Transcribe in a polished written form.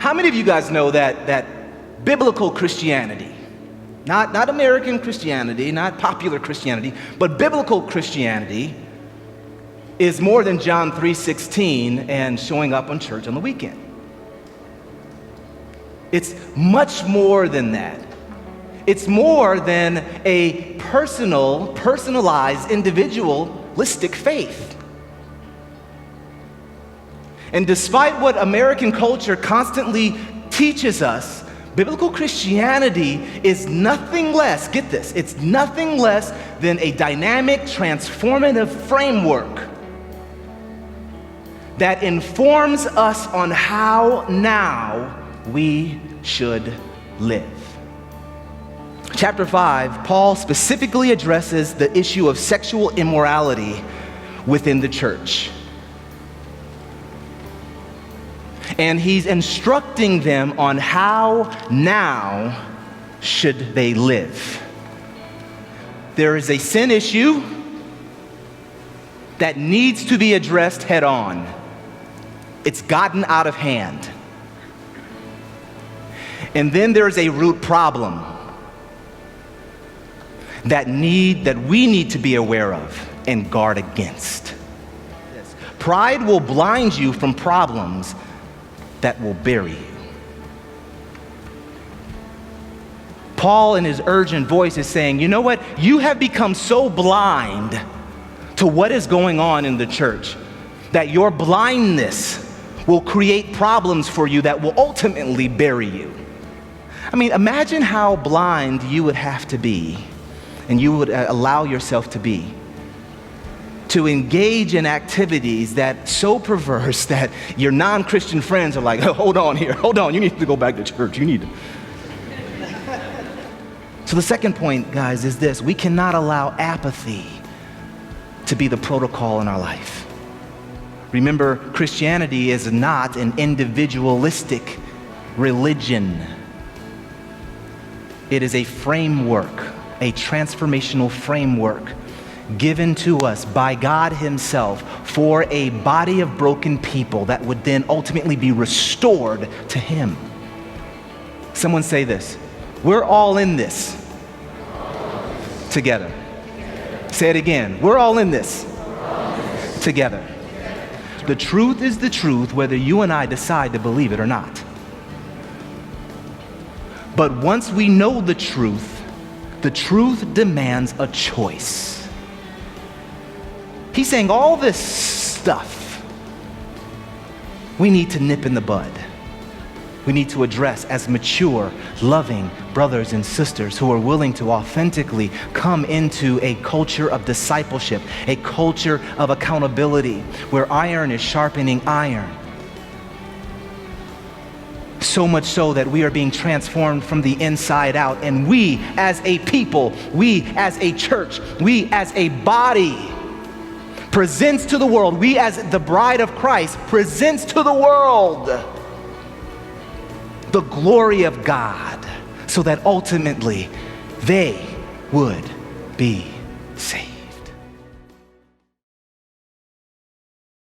how many of you guys know that biblical Christianity, not American Christianity, not popular Christianity, but biblical Christianity is more than John 3:16 and showing up on church on the weekend? It's much more than that. It's more than a personalized, individualistic faith. And despite what American culture constantly teaches us, biblical Christianity is nothing less, get this, it's nothing less than a dynamic, transformative framework that informs us on how now we should live. Chapter 5, Paul specifically addresses the issue of sexual immorality within the church. And he's instructing them on how now should they live. There is a sin issue that needs to be addressed head on. It's gotten out of hand. And then there's a root problem that we need to be aware of and guard against. Pride will blind you from problems that will bury you. Paul, in his urgent voice, is saying, you know what? You have become so blind to what is going on in the church that your blindness will create problems for you that will ultimately bury you. I mean, imagine how blind you would have to be, and you would allow yourself to be, to engage in activities that so perverse that your non-Christian friends are like, oh, hold on, you need to go back to church, you need to. So the second point, guys, is this: we cannot allow apathy to be the protocol in our life. Remember, Christianity is not an individualistic religion. It is a framework, a transformational framework given to us by God Himself for a body of broken people that would then ultimately be restored to Him. Someone say this: we're all in this together. Say it again. We're all in this together. The truth is the truth whether you and I decide to believe it or not. But once we know the truth demands a choice. He's saying all this stuff we need to nip in the bud. We need to address as mature, loving brothers and sisters who are willing to authentically come into a culture of discipleship, a culture of accountability, where iron is sharpening iron. So much so that we are being transformed from the inside out, and we as a people, we as a church, we as a body presents to the world, we as the bride of Christ presents to the world the glory of God, so that ultimately they would be saved.